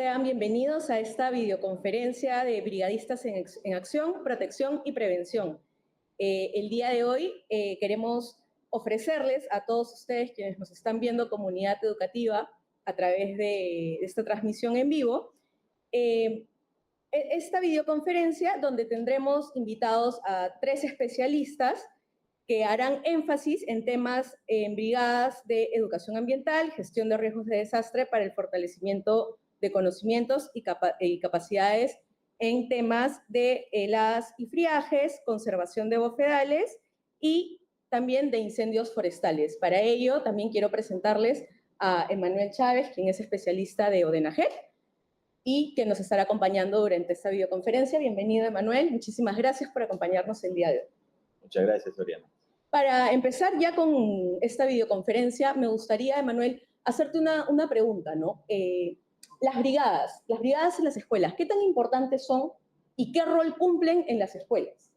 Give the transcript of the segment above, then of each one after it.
Sean bienvenidos a esta videoconferencia de Brigadistas en Acción, Protección y Prevención. El día de hoy queremos ofrecerles a todos ustedes quienes nos están viendo, comunidad educativa, a través de esta transmisión en vivo, esta videoconferencia donde tendremos invitados a 3 especialistas que harán énfasis en temas en brigadas de educación ambiental, gestión de riesgos de desastre para el fortalecimiento de conocimientos y capacidades en temas de heladas y friajes, conservación de bofedales y también de incendios forestales. Para ello, también quiero presentarles a Emanuel Chávez, quien es especialista de ODENAGET y que nos estará acompañando durante esta videoconferencia. Bienvenido, Emanuel. Muchísimas gracias por acompañarnos el día de hoy. Muchas gracias, Oriana. Para empezar ya con esta videoconferencia, me gustaría, Emanuel, hacerte una pregunta, ¿no? Las brigadas en las escuelas, ¿qué tan importantes son y qué rol cumplen en las escuelas?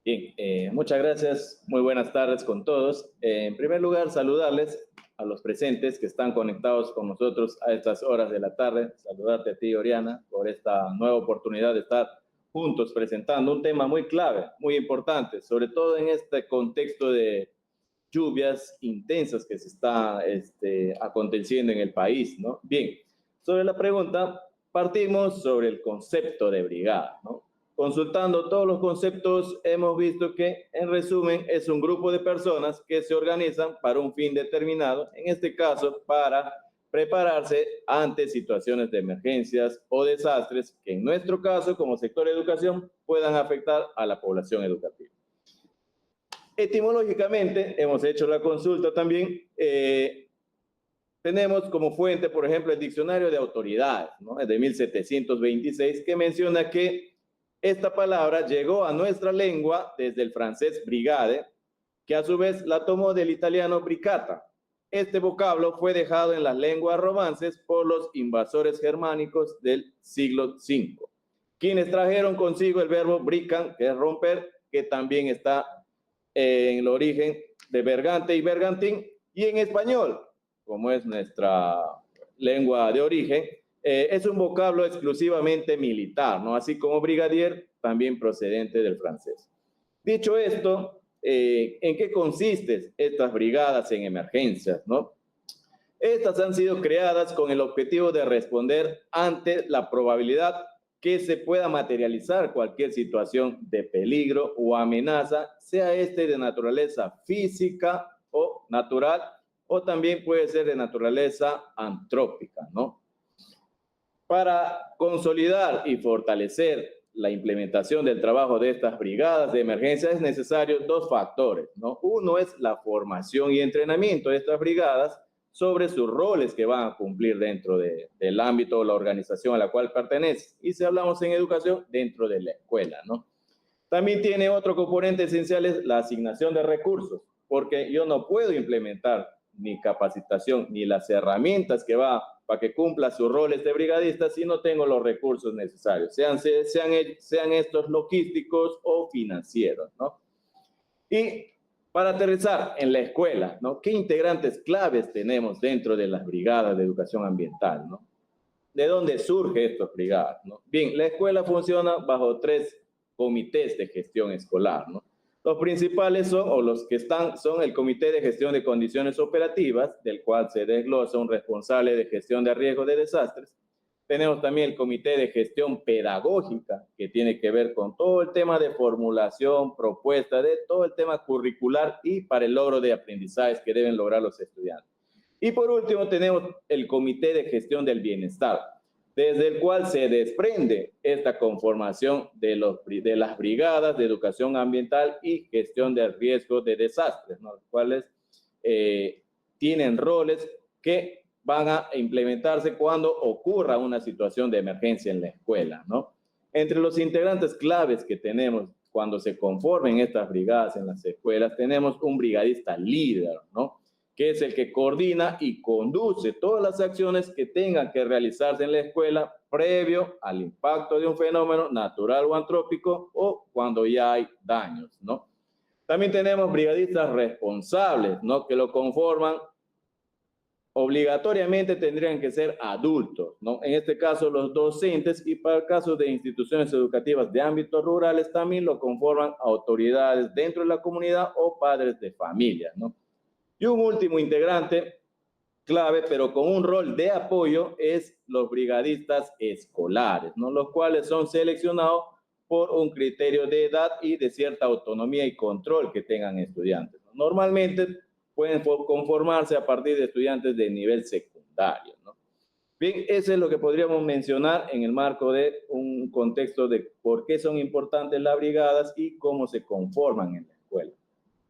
Bien, muchas gracias. Muy buenas tardes con todos. En primer lugar, saludarles a los presentes que están conectados con nosotros a estas horas de la tarde. Saludarte a ti, Oriana, por esta nueva oportunidad de estar juntos presentando un tema muy clave, muy importante, sobre todo en este contexto de lluvias intensas que se está aconteciendo en el país, ¿no? Bien, sobre la pregunta, partimos sobre el concepto de brigada, ¿no? Consultando todos los conceptos, hemos visto que, en resumen, es un grupo de personas que se organizan para un fin determinado, en este caso, para prepararse ante situaciones de emergencias o desastres que, en nuestro caso, como sector de educación, puedan afectar a la población educativa. Etimológicamente, hemos hecho la consulta también, tenemos como fuente, por ejemplo, el Diccionario de Autoridades, ¿no? Es de 1726, que menciona que esta palabra llegó a nuestra lengua desde el francés brigade, que a su vez la tomó del italiano bricata. Este vocablo fue dejado en las lenguas romances por los invasores germánicos del siglo V, quienes trajeron consigo el verbo brican, que es romper, que también está en el origen de bergante y bergantín, y en español, como es nuestra lengua de origen, es un vocablo exclusivamente militar, ¿no? Así como brigadier, también procedente del francés. Dicho esto, ¿en qué consisten estas brigadas en emergencias, no? Estas han sido creadas con el objetivo de responder ante la probabilidad que se pueda materializar cualquier situación de peligro o amenaza, sea este de naturaleza física o natural, o también puede ser de naturaleza antrópica, ¿no? Para consolidar y fortalecer la implementación del trabajo de estas brigadas de emergencia es necesario 2 factores, ¿no? Uno es la formación y entrenamiento de estas brigadas sobre sus roles que van a cumplir dentro del ámbito o la organización a la cual pertenece. Y si hablamos en educación, dentro de la escuela, ¿no? También tiene otro componente esencial, es la asignación de recursos, porque yo no puedo implementar ni capacitación ni las herramientas que va para que cumpla sus roles de brigadista si no tengo los recursos necesarios, sean estos logísticos o financieros, ¿no? Y para aterrizar en la escuela, ¿no? ¿Qué integrantes claves tenemos dentro de las brigadas de educación ambiental, ¿no? ¿De dónde surgen estas brigadas, ¿no? Bien, la escuela funciona bajo 3 comités de gestión escolar, ¿no? Los principales son, o los que están, son el Comité de Gestión de Condiciones Operativas, del cual se desglosa un responsable de gestión de riesgo de desastres. Tenemos también el Comité de Gestión Pedagógica, que tiene que ver con todo el tema de formulación, propuesta, de todo el tema curricular y para el logro de aprendizajes que deben lograr los estudiantes. Y por último tenemos el Comité de Gestión del Bienestar, desde el cual se desprende esta conformación de las brigadas de educación ambiental y gestión del riesgo de desastres, ¿no? Los cuales tienen roles que van a implementarse cuando ocurra una situación de emergencia en la escuela, ¿no? Entre los integrantes claves que tenemos cuando se conformen estas brigadas en las escuelas, tenemos un brigadista líder, ¿no? Que es el que coordina y conduce todas las acciones que tengan que realizarse en la escuela previo al impacto de un fenómeno natural o antrópico o cuando ya hay daños, ¿no? También tenemos brigadistas responsables, ¿no? Que lo conforman obligatoriamente tendrían que ser adultos, ¿no? En este caso, los docentes, y para el caso de instituciones educativas de ámbitos rurales, también lo conforman autoridades dentro de la comunidad o padres de familia, ¿no? Y un último integrante clave, pero con un rol de apoyo, es los brigadistas escolares, ¿no? Los cuales son seleccionados por un criterio de edad y de cierta autonomía y control que tengan estudiantes, ¿no? Normalmente pueden conformarse a partir de estudiantes de nivel secundario, ¿no? Bien, eso es lo que podríamos mencionar en el marco de un contexto de por qué son importantes las brigadas y cómo se conforman en la escuela.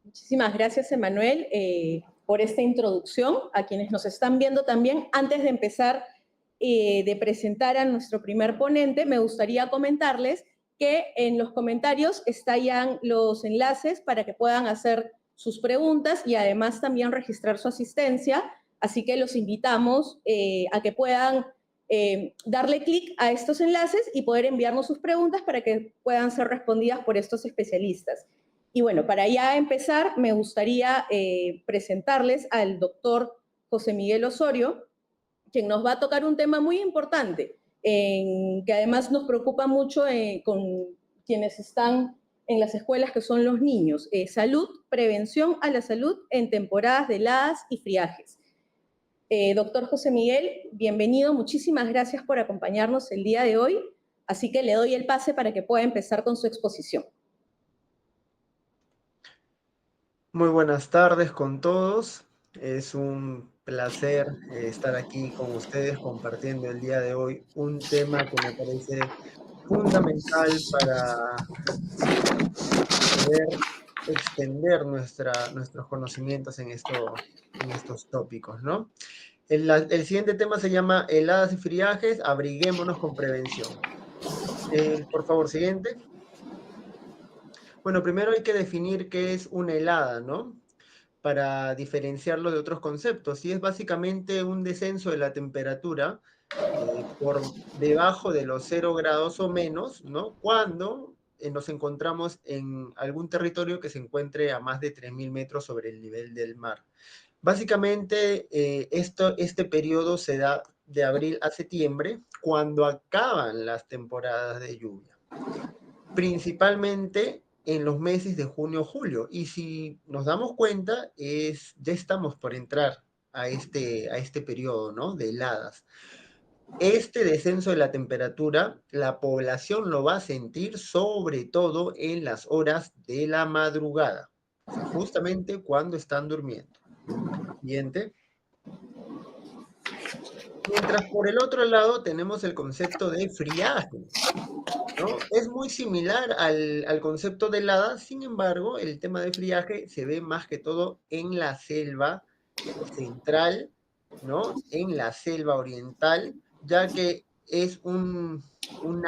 Muchísimas gracias, Emanuel, por esta introducción. A quienes nos están viendo también, antes de empezar de presentar a nuestro primer ponente, me gustaría comentarles que en los comentarios estallan los enlaces para que puedan hacer sus preguntas y además también registrar su asistencia. Así que los invitamos a que puedan darle clic a estos enlaces y poder enviarnos sus preguntas para que puedan ser respondidas por estos especialistas. Y bueno, para ya empezar, me gustaría presentarles al doctor José Miguel Osorio, quien nos va a tocar un tema muy importante, que además nos preocupa mucho con quienes están en las escuelas, que son los niños. Salud, prevención a la salud en temporadas de heladas y friajes. Doctor José Miguel, bienvenido. Muchísimas gracias por acompañarnos el día de hoy. Así que le doy el pase para que pueda empezar con su exposición. Muy buenas tardes con todos. Es un placer estar aquí con ustedes compartiendo el día de hoy un tema que me parece fundamental para poder extender nuestros conocimientos en estos tópicos, ¿no? El siguiente tema se llama heladas y friajes, abriguémonos con prevención. Por favor, siguiente. Bueno, primero hay que definir qué es una helada, ¿no? Para diferenciarlo de otros conceptos. Y es básicamente un descenso de la temperatura por debajo de los 0 grados o menos, ¿no? Cuando nos encontramos en algún territorio que se encuentre a más de 3.000 metros sobre el nivel del mar. Básicamente, este periodo se da de abril a septiembre, cuando acaban las temporadas de lluvia. Principalmente en los meses de junio o julio. Y si nos damos cuenta, ya estamos por entrar a este periodo, ¿no? De heladas. Este descenso de la temperatura, la población lo va a sentir sobre todo en las horas de la madrugada, o sea, justamente cuando están durmiendo. Siguiente. Mientras por el otro lado tenemos el concepto de friaje, ¿no? Es muy similar al concepto de helada, sin embargo, el tema de friaje se ve más que todo en la selva central, ¿no? En la selva oriental, ya que es un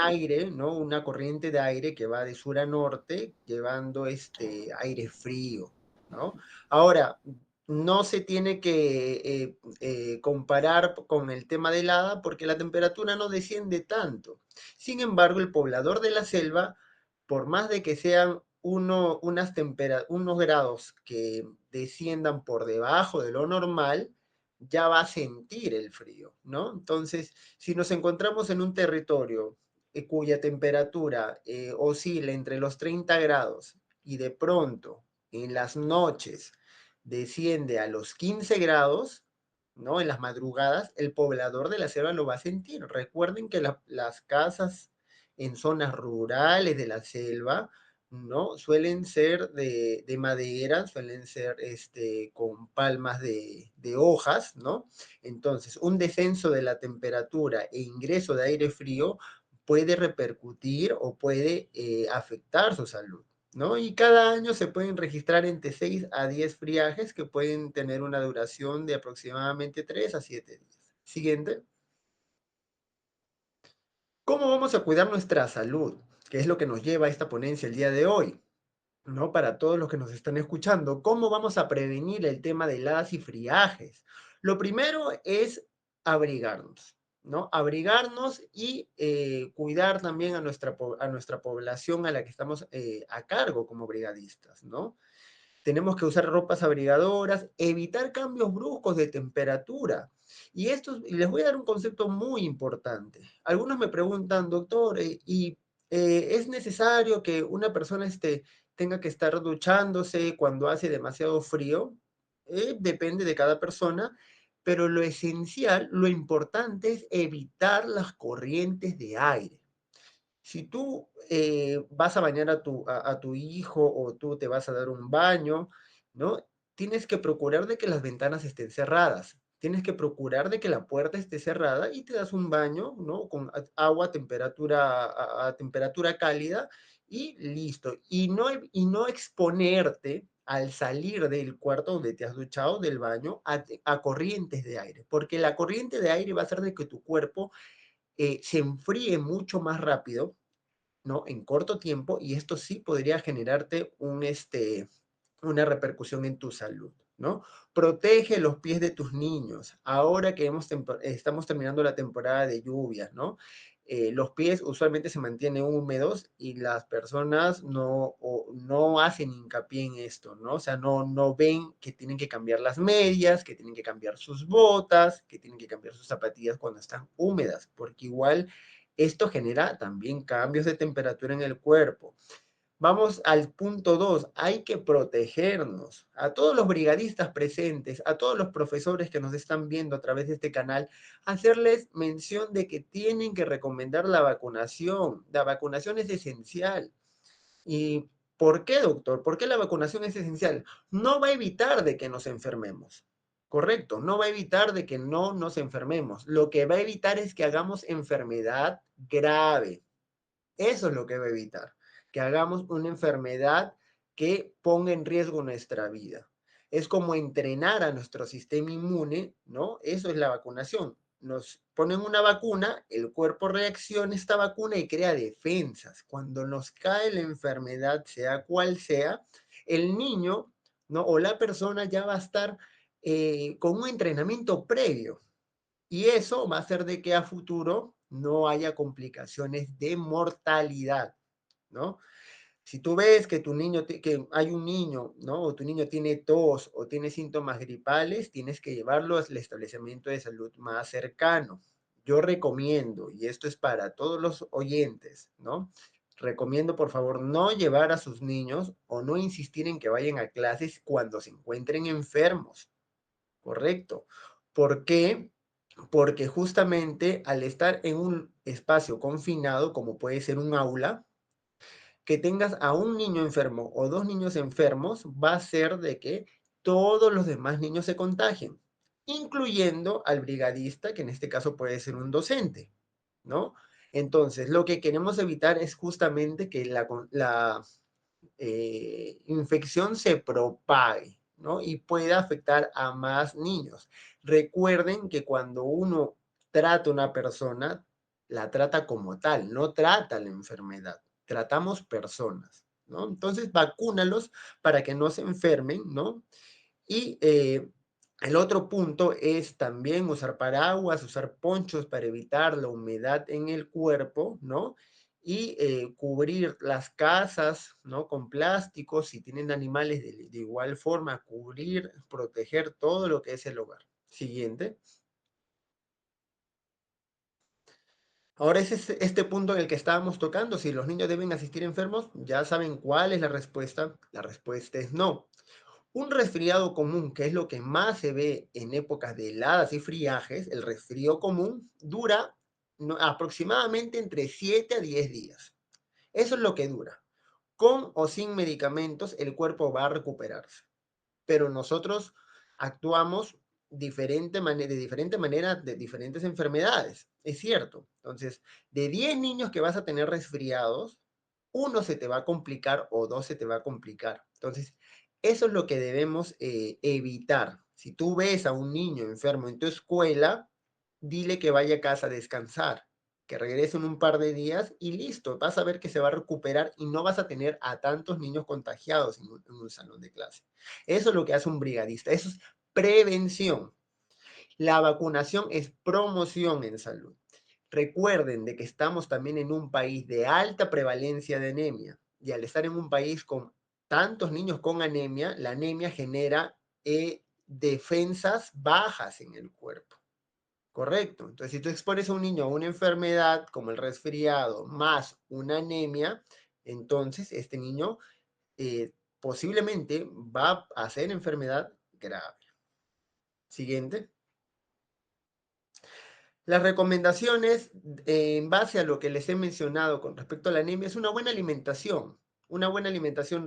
aire, ¿no? Una corriente de aire que va de sur a norte, llevando aire frío, ¿no? Ahora, no se tiene que comparar con el tema de helada porque la temperatura no desciende tanto. Sin embargo, el poblador de la selva, por más de que sean unos grados que desciendan por debajo de lo normal, ya va a sentir el frío, ¿no? Entonces, si nos encontramos en un territorio cuya temperatura oscila entre los 30 grados y de pronto en las noches desciende a los 15 grados, ¿no? En las madrugadas, el poblador de la selva lo va a sentir. Recuerden que las casas en zonas rurales de la selva, ¿no? Suelen ser de madera, suelen ser con palmas de hojas, ¿no? Entonces, un descenso de la temperatura e ingreso de aire frío puede repercutir o puede afectar su salud, ¿no? Y cada año se pueden registrar entre 6 a 10 friajes que pueden tener una duración de aproximadamente 3 a 7 días. Siguiente. ¿Cómo vamos a cuidar nuestra salud? Que es lo que nos lleva a esta ponencia el día de hoy, ¿no? Para todos los que nos están escuchando, ¿cómo vamos a prevenir el tema de heladas y friajes? Lo primero es abrigarnos, ¿no? Abrigarnos y cuidar también a nuestra población a la que estamos a cargo como brigadistas, ¿no? Tenemos que usar ropas abrigadoras, evitar cambios bruscos de temperatura. Y les voy a dar un concepto muy importante. Algunos me preguntan, doctor, ¿es necesario que una persona tenga que estar duchándose cuando hace demasiado frío? Depende de cada persona, pero lo esencial, lo importante es evitar las corrientes de aire. Si tú vas a bañar a tu hijo o tú te vas a dar un baño, ¿no? Tienes que procurar de que las ventanas estén cerradas. Tienes que procurar de que la puerta esté cerrada y te das un baño, ¿no? Con agua a temperatura cálida y listo. Y no exponerte al salir del cuarto donde te has duchado, del baño, a corrientes de aire, porque la corriente de aire va a hacer de que tu cuerpo se enfríe mucho más rápido, ¿no? En corto tiempo, y esto sí podría generarte una repercusión en tu salud, ¿no? Protege los pies de tus niños. Ahora que estamos terminando la temporada de lluvias, ¿no? Los pies usualmente se mantienen húmedos y las personas no hacen hincapié en esto, ¿no? O sea, no ven que tienen que cambiar las medias, que tienen que cambiar sus botas, que tienen que cambiar sus zapatillas cuando están húmedas, porque igual esto genera también cambios de temperatura en el cuerpo. Vamos al punto 2. Hay que protegernos. A todos los brigadistas presentes, a todos los profesores que nos están viendo a través de este canal, hacerles mención de que tienen que recomendar la vacunación. La vacunación es esencial. ¿Y por qué, doctor? ¿Por qué la vacunación es esencial? No va a evitar de que nos enfermemos. Correcto, no va a evitar de que no nos enfermemos. Lo que va a evitar es que hagamos enfermedad grave. Eso es lo que va a evitar, que hagamos una enfermedad que ponga en riesgo nuestra vida. Es como entrenar a nuestro sistema inmune, ¿no? Eso es la vacunación. Nos ponen una vacuna, el cuerpo reacciona a esta vacuna y crea defensas. Cuando nos cae la enfermedad, sea cual sea, el niño, ¿no? O la persona ya va a estar con un entrenamiento previo. Y eso va a hacer de que a futuro no haya complicaciones de mortalidad, ¿no? Si tú ves que que hay un niño, ¿no? O tu niño tiene tos o tiene síntomas gripales, tienes que llevarlo al establecimiento de salud más cercano. Yo recomiendo, y esto es para todos los oyentes, ¿no? Recomiendo, por favor, no llevar a sus niños o no insistir en que vayan a clases cuando se encuentren enfermos, ¿correcto? ¿Por qué? Porque justamente al estar en un espacio confinado, como puede ser un aula, que tengas a un niño enfermo o dos niños enfermos va a hacer de que todos los demás niños se contagien, incluyendo al brigadista, que en este caso puede ser un docente, ¿no? Entonces, lo que queremos evitar es justamente que la infección se propague, ¿no? Y pueda afectar a más niños. Recuerden que cuando uno trata a una persona, la trata como tal, no trata la enfermedad, tratamos personas, ¿no? Entonces, vacúnalos para que no se enfermen, ¿no? Y el otro punto es también usar paraguas, usar ponchos para evitar la humedad en el cuerpo, ¿no? Y cubrir las casas, ¿no? Con plásticos, si tienen animales de igual forma, cubrir, proteger todo lo que es el hogar. Siguiente. Ahora ese es este punto en el que estábamos tocando. Si los niños deben asistir enfermos, ya saben cuál es la respuesta. La respuesta es no. Un resfriado común, que es lo que más se ve en épocas de heladas y friajes, el resfrío común dura aproximadamente entre 7 a 10 días. Eso es lo que dura. Con o sin medicamentos, el cuerpo va a recuperarse. Pero nosotros actuamos de diferente manera de diferentes enfermedades. Es cierto. Entonces, de 10 niños que vas a tener resfriados, uno se te va a complicar o dos se te va a complicar. Entonces, eso es lo que debemos evitar. Si tú ves a un niño enfermo en tu escuela, dile que vaya a casa a descansar, que regrese en un par de días y listo, vas a ver que se va a recuperar y no vas a tener a tantos niños contagiados en un salón de clase. Eso es lo que hace un brigadista, eso es prevención. La vacunación es promoción en salud. Recuerden de que estamos también en un país de alta prevalencia de anemia y al estar en un país con tantos niños con anemia, la anemia genera defensas bajas en el cuerpo. Correcto. Entonces, si tú expones a un niño a una enfermedad como el resfriado más una anemia, entonces este niño posiblemente va a hacer enfermedad grave. Siguiente. Las recomendaciones en base a lo que les he mencionado con respecto a la anemia es una buena alimentación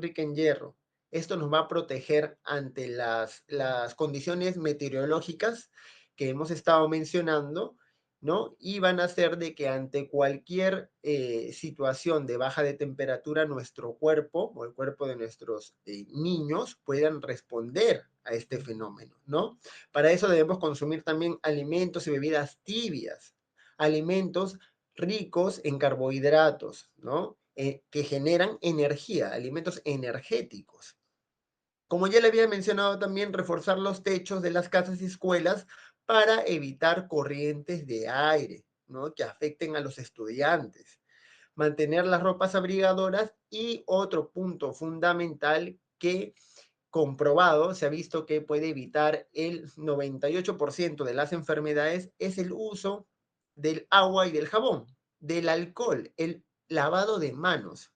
rica en hierro. Esto nos va a proteger ante las condiciones meteorológicas que hemos estado mencionando, ¿no? Y van a hacer de que ante cualquier situación de baja de temperatura, nuestro cuerpo o el cuerpo de nuestros niños puedan responder a este fenómeno, ¿no? Para eso debemos consumir también alimentos y bebidas tibias, alimentos ricos en carbohidratos, ¿no? Que generan energía, alimentos energéticos. Como ya le había mencionado también, reforzar los techos de las casas y escuelas para evitar corrientes de aire, ¿no? Que afecten a los estudiantes. Mantener las ropas abrigadoras y otro punto fundamental que comprobado, se ha visto que puede evitar el 98% de las enfermedades es el uso del agua y del jabón, del alcohol, el lavado de manos.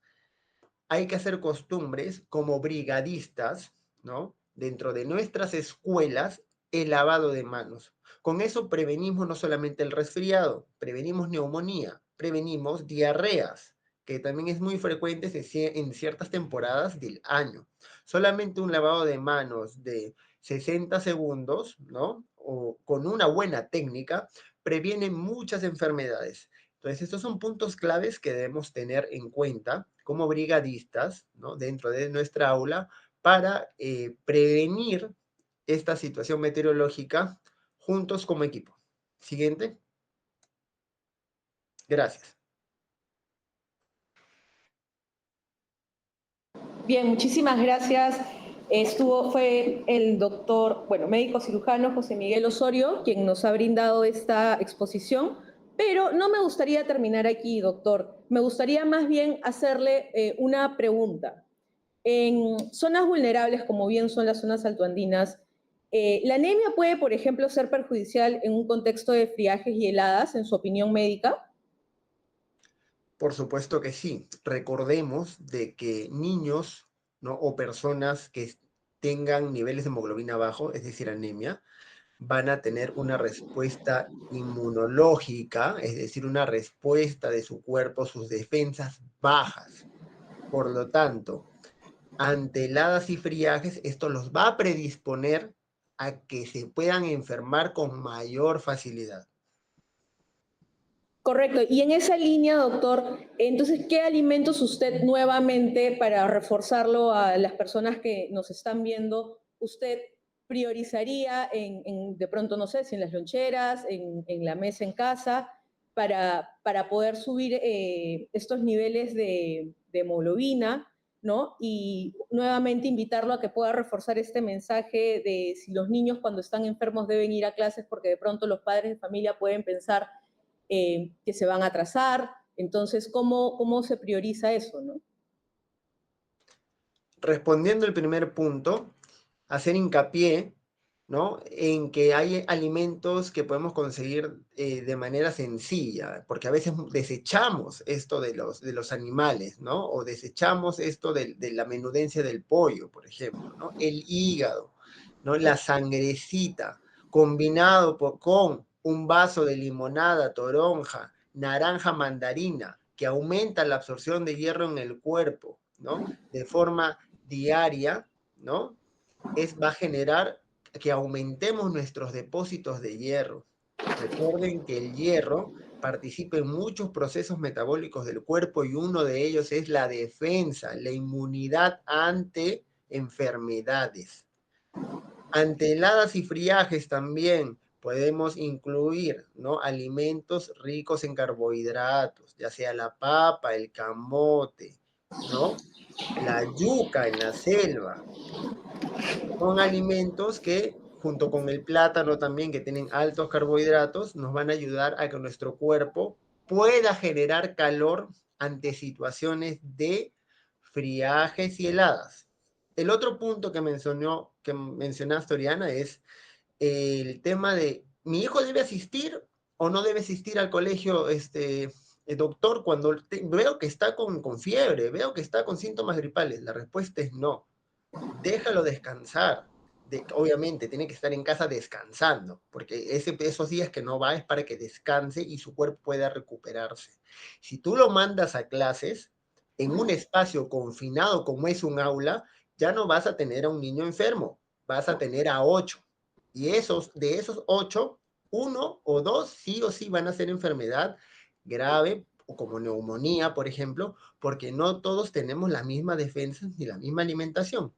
Hay que hacer costumbres como brigadistas, ¿no? Dentro de nuestras escuelas, el lavado de manos. Con eso prevenimos no solamente el resfriado, prevenimos neumonía, prevenimos diarreas, que también es muy frecuente en ciertas temporadas del año. Solamente un lavado de manos de 60 segundos, ¿no? O con una buena técnica, previene muchas enfermedades. Entonces, estos son puntos claves que debemos tener en cuenta como brigadistas, ¿no? Dentro de nuestra aula para prevenir esta situación meteorológica juntos como equipo. Siguiente. Gracias. Bien, muchísimas gracias. Fue el doctor, bueno, médico cirujano José Miguel Osorio quien nos ha brindado esta exposición, pero no me gustaría terminar aquí, doctor. Me gustaría más bien hacerle una pregunta. En zonas vulnerables, como bien son las zonas altoandinas, ¿la anemia puede, por ejemplo, ser perjudicial en un contexto de friajes y heladas, en su opinión médica? Por supuesto que sí. Recordemos de que niños, ¿no? O personas que tengan niveles de hemoglobina bajo, es decir, anemia, van a tener una respuesta inmunológica, es decir, una respuesta de su cuerpo, sus defensas bajas. Por lo tanto, ante heladas y friajes, esto los va a predisponer a que se puedan enfermar con mayor facilidad. Correcto. Y en esa línea, doctor, entonces, ¿qué alimentos usted nuevamente, para reforzarlo a las personas que nos están viendo, usted priorizaría de pronto, no sé, si en las loncheras, en la mesa en casa, para poder subir estos niveles de hemoglobina, ¿no? Y nuevamente invitarlo a que pueda reforzar este mensaje de si los niños cuando están enfermos deben ir a clases, porque de pronto los padres de familia pueden pensar que se van a atrasar. Entonces, ¿cómo se prioriza eso, no? Respondiendo al primer punto, hacer hincapié, ¿no? En que hay alimentos que podemos conseguir de manera sencilla, porque a veces desechamos esto de los animales, ¿no? O desechamos esto de la menudencia del pollo, por ejemplo, ¿no? El hígado, ¿no? La sangrecita, combinado con un vaso de limonada, toronja, naranja, mandarina, que aumenta la absorción de hierro en el cuerpo, ¿no? De forma diaria, ¿no? Va a generar que aumentemos nuestros depósitos de hierro. Recuerden que el hierro participa en muchos procesos metabólicos del cuerpo y uno de ellos es la defensa, la inmunidad ante enfermedades. Ante heladas y friajes también podemos incluir, ¿no? Alimentos ricos en carbohidratos, ya sea la papa, el camote, ¿no? La yuca en la selva. Son alimentos que, junto con el plátano también, que tienen altos carbohidratos, nos van a ayudar a que nuestro cuerpo pueda generar calor ante situaciones de friajes y heladas. El otro punto que mencionaste, Oriana, es el tema de, ¿mi hijo debe asistir o no debe asistir al colegio, doctor, cuando veo que está con fiebre, veo que está con síntomas gripales? La respuesta es no. Déjalo descansar. Obviamente, tiene que estar en casa descansando, porque esos días que no va es para que descanse y su cuerpo pueda recuperarse. Si tú lo mandas a clases en un espacio confinado como es un aula, ya no vas a tener a un niño enfermo, vas a tener a 8. Y de esos 8, 1 o 2 sí o sí van a ser enfermedad grave, o como neumonía, por ejemplo, porque no todos tenemos la misma defensa ni la misma alimentación.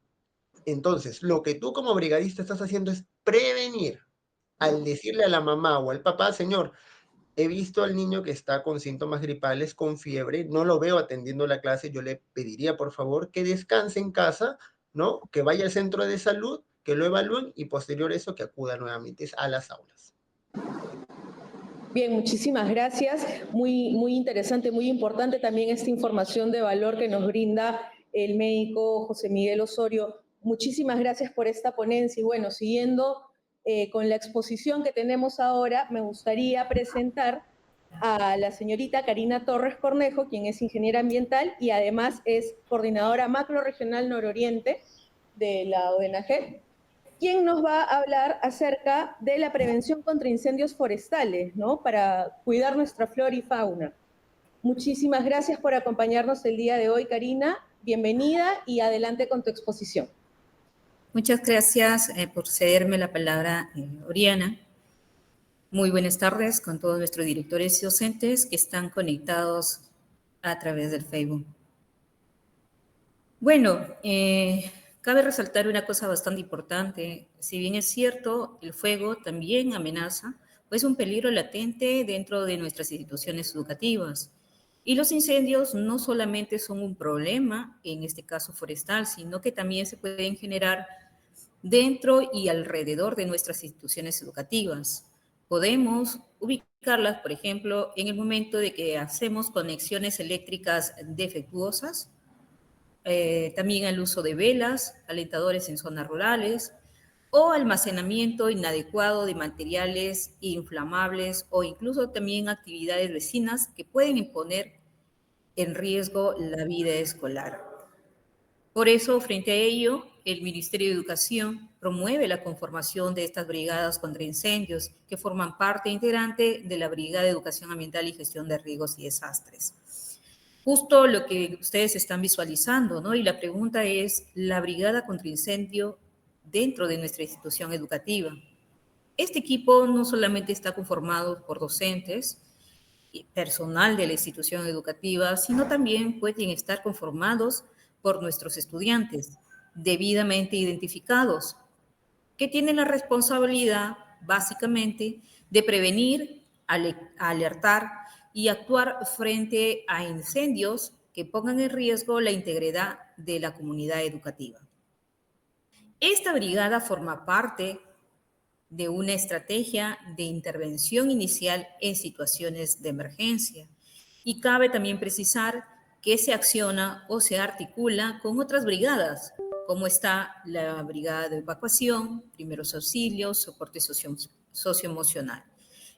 Entonces, lo que tú como brigadista estás haciendo es prevenir. Al decirle a la mamá o al papá, señor, he visto al niño que está con síntomas gripales, con fiebre, no lo veo atendiendo la clase, yo le pediría por favor que descanse en casa, ¿no? Que vaya al centro de salud, que lo evalúen y posterior a eso que acuda nuevamente a las aulas. Bien, muchísimas gracias. Muy interesante, muy importante también esta información de valor que nos brinda el médico José Miguel Osorio. Muchísimas gracias por esta ponencia. Y bueno, siguiendo con la exposición que tenemos ahora, me gustaría presentar a la señorita Karina Torres Cornejo, quien es ingeniera ambiental y además es coordinadora macro-regional nororiente de la ONG, quien nos va a hablar acerca de la prevención contra incendios forestales, ¿no? Para cuidar nuestra flora y fauna. Muchísimas gracias por acompañarnos el día de hoy, Karina. Bienvenida y adelante con tu exposición. Muchas gracias por cederme la palabra, Oriana. Muy buenas tardes con todos nuestros directores y docentes que están conectados a través del Facebook. Bueno, cabe resaltar una cosa bastante importante. Si bien es cierto, el fuego también amenaza, pues es un peligro latente dentro de nuestras instituciones educativas. Y los incendios no solamente son un problema, en este caso forestal, sino que también se pueden generar dentro y alrededor de nuestras instituciones educativas. Podemos ubicarlas, por ejemplo, en el momento de que hacemos conexiones eléctricas defectuosas, también el uso de velas, alentadores en zonas rurales, o almacenamiento inadecuado de materiales inflamables o incluso también actividades vecinas que pueden poner en riesgo la vida escolar. Por eso, frente a ello, el Ministerio de Educación promueve la conformación de estas brigadas contra incendios que forman parte integrante de la Brigada de Educación Ambiental y Gestión de Riesgos y Desastres. Justo lo que ustedes están visualizando, ¿no? Y la pregunta es, la Brigada contra Incendio dentro de nuestra institución educativa. Este equipo no solamente está conformado por docentes y personal de la institución educativa, sino también pueden estar conformados por nuestros estudiantes, debidamente identificados, que tienen la responsabilidad, básicamente, de prevenir, alertar y actuar frente a incendios que pongan en riesgo la integridad de la comunidad educativa. Esta brigada forma parte de una estrategia de intervención inicial en situaciones de emergencia y cabe también precisar que se acciona o se articula con otras brigadas, como está la brigada de evacuación, primeros auxilios, soporte socioemocional.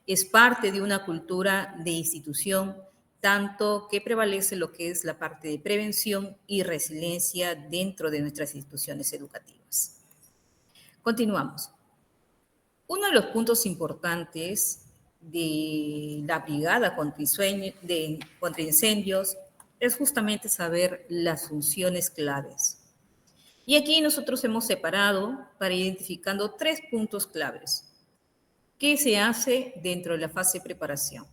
Es parte de una cultura de institución, tanto que prevalece lo que es la parte de prevención y resiliencia dentro de nuestras instituciones educativas. Continuamos. Uno de los puntos importantes de la brigada contra incendios es justamente saber las funciones claves. Y aquí nosotros hemos separado para identificando 3 puntos claves. ¿Qué se hace dentro de la fase de preparación?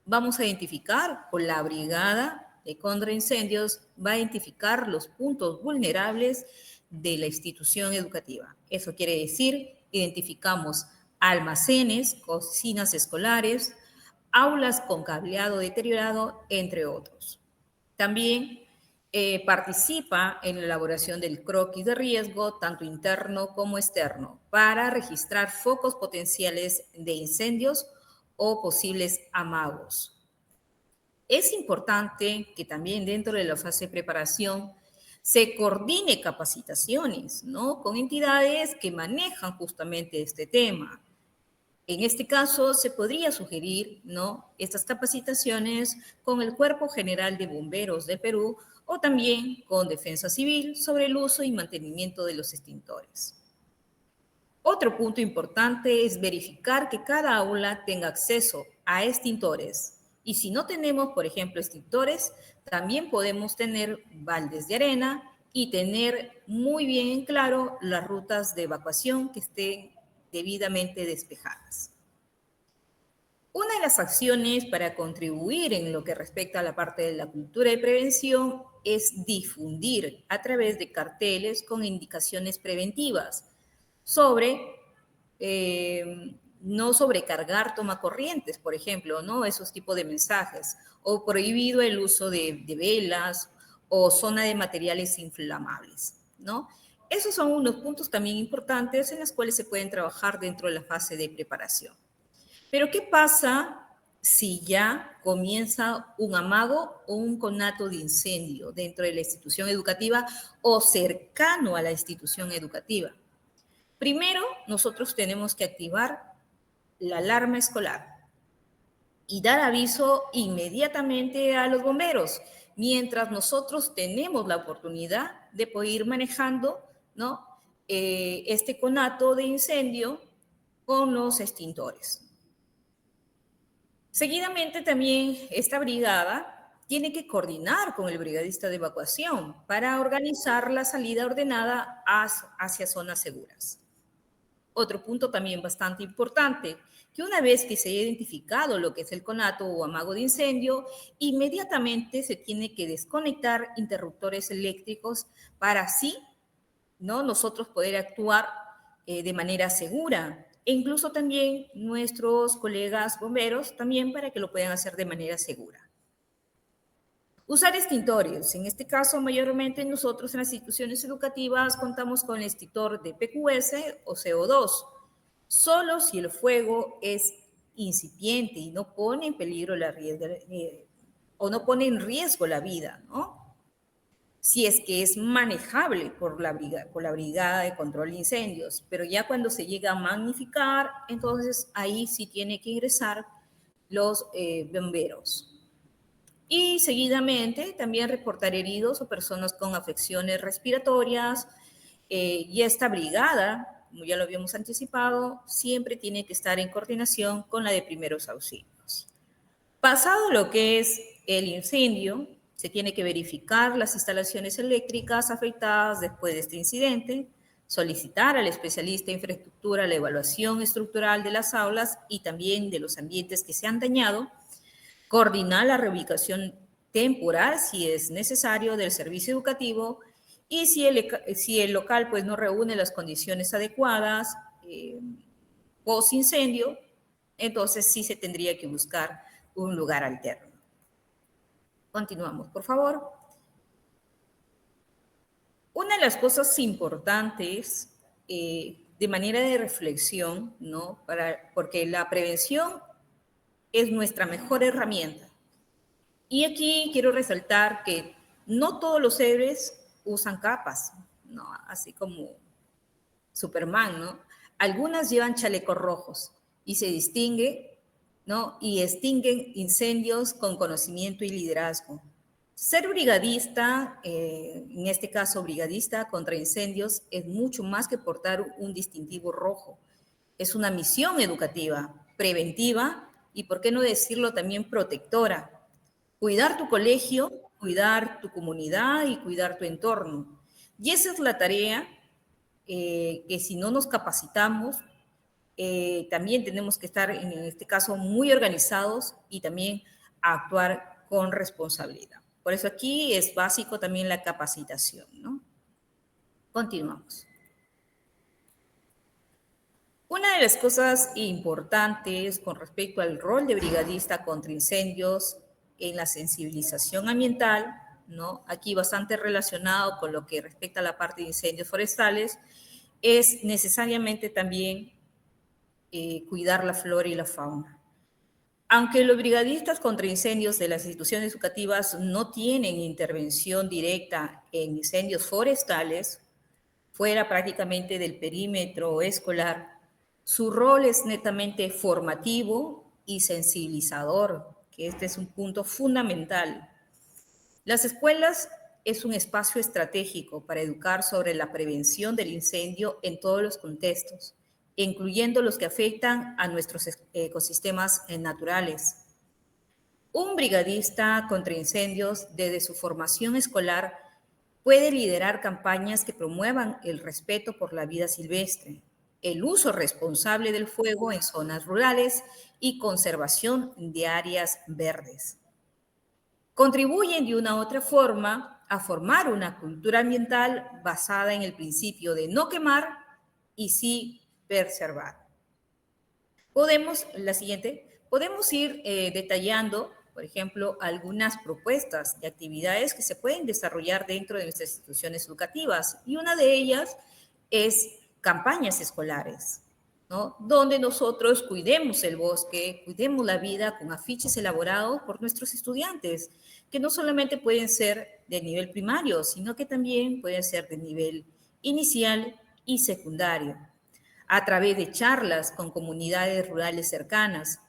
Vamos a identificar, o la brigada de contraincendios va a identificar los puntos vulnerables de la institución educativa. Eso quiere decir, identificamos almacenes, cocinas escolares, aulas con cableado deteriorado, entre otros. También participa en la elaboración del croquis de riesgo, tanto interno como externo, para registrar focos potenciales de incendios o posibles amagos. Es importante que también dentro de la fase de preparación se coordine capacitaciones, ¿no? Con entidades que manejan justamente este tema. En este caso, se podría sugerir, ¿no?, estas capacitaciones con el Cuerpo General de Bomberos de Perú o también con Defensa Civil sobre el uso y mantenimiento de los extintores. Otro punto importante es verificar que cada aula tenga acceso a extintores. Y si no tenemos, por ejemplo, extintores, también podemos tener baldes de arena y tener muy bien en claro las rutas de evacuación que estén debidamente despejadas. Una de las acciones para contribuir en lo que respecta a la parte de la cultura de prevención es difundir a través de carteles con indicaciones preventivas sobre no sobrecargar tomacorrientes, por ejemplo, ¿no? Esos tipos de mensajes, o prohibido el uso de velas o zona de materiales inflamables, ¿no? Esos son unos puntos también importantes en los cuales se pueden trabajar dentro de la fase de preparación. Pero ¿qué pasa si ya comienza un amago o un conato de incendio dentro de la institución educativa o cercano a la institución educativa? Primero, nosotros tenemos que activar la alarma escolar y dar aviso inmediatamente a los bomberos, mientras nosotros tenemos la oportunidad de poder ir manejando, ¿no?, este conato de incendio con los extintores. Seguidamente también esta brigada tiene que coordinar con el brigadista de evacuación para organizar la salida ordenada hacia zonas seguras. Otro punto también bastante importante, que una vez que se haya identificado lo que es el conato o amago de incendio, inmediatamente se tiene que desconectar interruptores eléctricos para así, ¿no?, nosotros poder actuar de manera segura. E incluso también nuestros colegas bomberos también para que lo puedan hacer de manera segura. Usar extintores. En este caso, mayormente nosotros en las instituciones educativas contamos con el extintor de PQS o CO2, solo si el fuego es incipiente y no pone en peligro o no pone en riesgo la vida, ¿no? Si es que es manejable por la brigada de control de incendios, pero ya cuando se llega a magnificar, entonces ahí sí tiene que ingresar los bomberos. Y seguidamente también reportar heridos o personas con afecciones respiratorias. Y esta brigada, como ya lo habíamos anticipado, siempre tiene que estar en coordinación con la de primeros auxilios. Pasado lo que es el incendio, se tiene que verificar las instalaciones eléctricas afectadas después de este incidente, solicitar al especialista de infraestructura la evaluación estructural de las aulas y también de los ambientes que se han dañado, coordinar la reubicación temporal, si es necesario, del servicio educativo y si el local pues, no reúne las condiciones adecuadas post incendio, entonces sí se tendría que buscar un lugar alterno. Continuamos, por favor. Una de las cosas importantes de manera de reflexión, ¿no?, porque la prevención es nuestra mejor herramienta. Y aquí quiero resaltar que no todos los héroes usan capas, ¿no?, así como Superman, ¿no? Algunas llevan chalecos rojos y se distingue, ¿no?, y extinguen incendios con conocimiento y liderazgo. Ser brigadista, en este caso brigadista contra incendios, es mucho más que portar un distintivo rojo. Es una misión educativa, preventiva y, por qué no decirlo, también protectora. Cuidar tu colegio, cuidar tu comunidad y cuidar tu entorno. Y esa es la tarea que si no nos capacitamos, también tenemos que estar, en este caso, muy organizados y también actuar con responsabilidad. Por eso aquí es básico también la capacitación, ¿no? Continuamos. Una de las cosas importantes con respecto al rol de brigadista contra incendios en la sensibilización ambiental, ¿no?, aquí bastante relacionado con lo que respecta a la parte de incendios forestales, es necesariamente también cuidar la flora y la fauna. Aunque los brigadistas contra incendios de las instituciones educativas no tienen intervención directa en incendios forestales, fuera prácticamente del perímetro escolar, su rol es netamente formativo y sensibilizador, que este es un punto fundamental. Las escuelas es un espacio estratégico para educar sobre la prevención del incendio en todos los contextos, incluyendo los que afectan a nuestros ecosistemas naturales. Un brigadista contra incendios, desde su formación escolar, puede liderar campañas que promuevan el respeto por la vida silvestre, el uso responsable del fuego en zonas rurales y conservación de áreas verdes. Contribuyen de una u otra forma a formar una cultura ambiental basada en el principio de no quemar y sí preservar. Podemos ir detallando, por ejemplo, algunas propuestas de actividades que se pueden desarrollar dentro de nuestras instituciones educativas, y una de ellas es campañas escolares, ¿no? Donde nosotros cuidemos el bosque, cuidemos la vida con afiches elaborados por nuestros estudiantes, que no solamente pueden ser de nivel primario, sino que también pueden ser de nivel inicial y secundario, a través de charlas con comunidades rurales cercanas,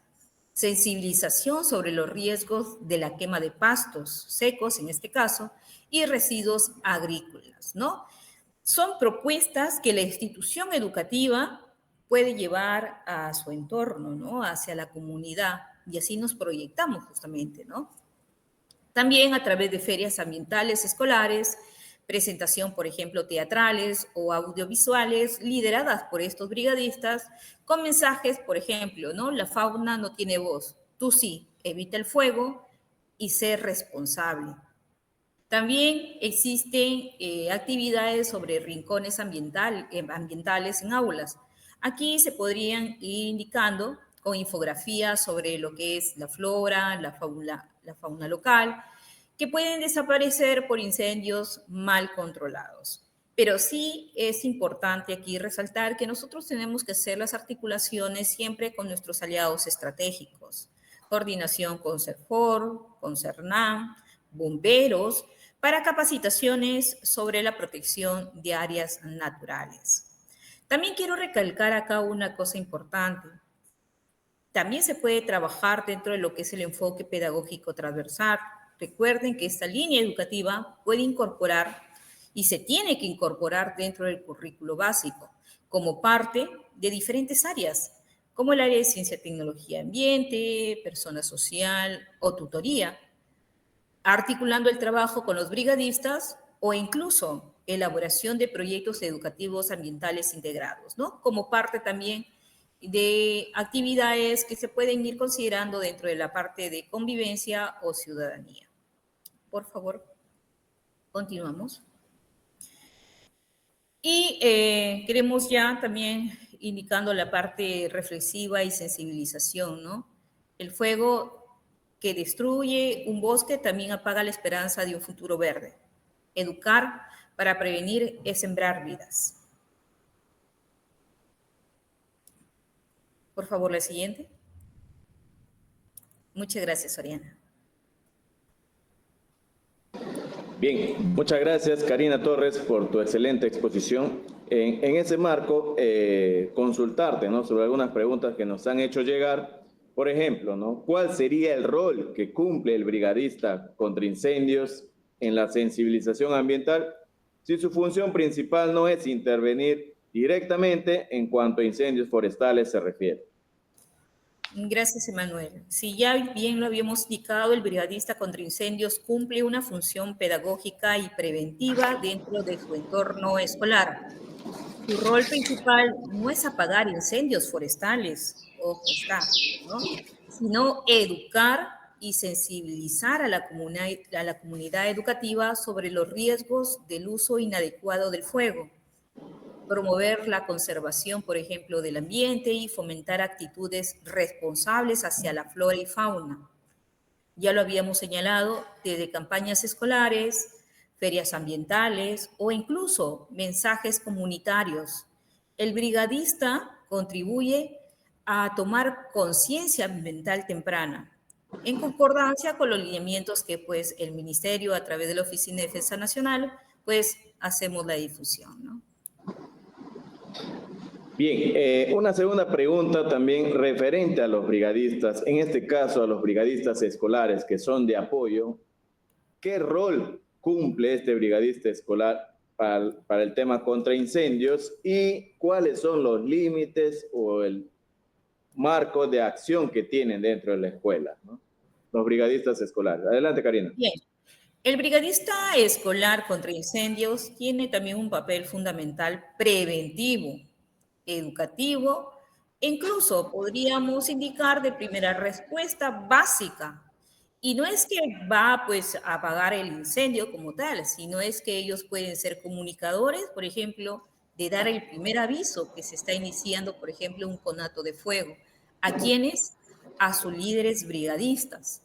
sensibilización sobre los riesgos de la quema de pastos secos, en este caso, y residuos agrícolas, ¿no? Son propuestas que la institución educativa puede llevar a su entorno, ¿no? Hacia la comunidad, y así nos proyectamos justamente, ¿no? También a través de ferias ambientales escolares, presentación, por ejemplo, teatrales o audiovisuales lideradas por estos brigadistas, con mensajes, por ejemplo, ¿no? La fauna no tiene voz, tú sí, evita el fuego y sé responsable. También existen actividades sobre rincones ambientales en aulas. Aquí se podrían ir indicando con infografías sobre lo que es la flora, la fauna local, que pueden desaparecer por incendios mal controlados. Pero sí es importante aquí resaltar que nosotros tenemos que hacer las articulaciones siempre con nuestros aliados estratégicos. Coordinación con CERFOR, con CERNAM, bomberos, para capacitaciones sobre la protección de áreas naturales. También quiero recalcar acá una cosa importante. También se puede trabajar dentro de lo que es el enfoque pedagógico transversal. Recuerden que esta línea educativa puede incorporar y se tiene que incorporar dentro del currículo básico como parte de diferentes áreas, como el área de ciencia, tecnología, ambiente, persona social o tutoría, articulando el trabajo con los brigadistas o incluso elaboración de proyectos educativos ambientales integrados, ¿no? Como parte también de actividades que se pueden ir considerando dentro de la parte de convivencia o ciudadanía. Por favor, continuamos. Y queremos ya también indicando la parte reflexiva y sensibilización, ¿no? El fuego que destruye un bosque también apaga la esperanza de un futuro verde. Educar para prevenir es sembrar vidas. Por favor, la siguiente. Muchas gracias, Oriana. Bien, muchas gracias Karina Torres por tu excelente exposición. En ese marco, consultarte, ¿no?, sobre algunas preguntas que nos han hecho llegar. Por ejemplo, ¿no?, ¿cuál sería el rol que cumple el brigadista contra incendios en la sensibilización ambiental si su función principal no es intervenir directamente en cuanto a incendios forestales se refiere? Gracias, Emanuel. Si ya bien lo habíamos indicado, el brigadista contra incendios cumple una función pedagógica y preventiva dentro de su entorno escolar. Su rol principal no es apagar incendios forestales, ojo está, ¿no?, sino educar y sensibilizar a la comunidad educativa sobre los riesgos del uso inadecuado del fuego, promover la conservación, por ejemplo, del ambiente y fomentar actitudes responsables hacia la flora y fauna. Ya lo habíamos señalado, desde campañas escolares, ferias ambientales o incluso mensajes comunitarios. El brigadista contribuye a tomar conciencia ambiental temprana, en concordancia con los lineamientos que pues el Ministerio a través de la Oficina de Defensa Nacional pues hacemos la difusión, ¿no? Bien, una segunda pregunta también referente a los brigadistas, en este caso a los brigadistas escolares que son de apoyo. ¿Qué rol cumple este brigadista escolar para el tema contra incendios y cuáles son los límites o el marco de acción que tienen dentro de la escuela, ¿no? Los brigadistas escolares? Adelante, Karina. Bien. El brigadista escolar contra incendios tiene también un papel fundamental preventivo, educativo, e incluso podríamos indicar de primera respuesta básica. Y no es que va pues a apagar el incendio como tal, sino es que ellos pueden ser comunicadores, por ejemplo, de dar el primer aviso que se está iniciando, por ejemplo, un conato de fuego. ¿A quiénes? A sus líderes brigadistas.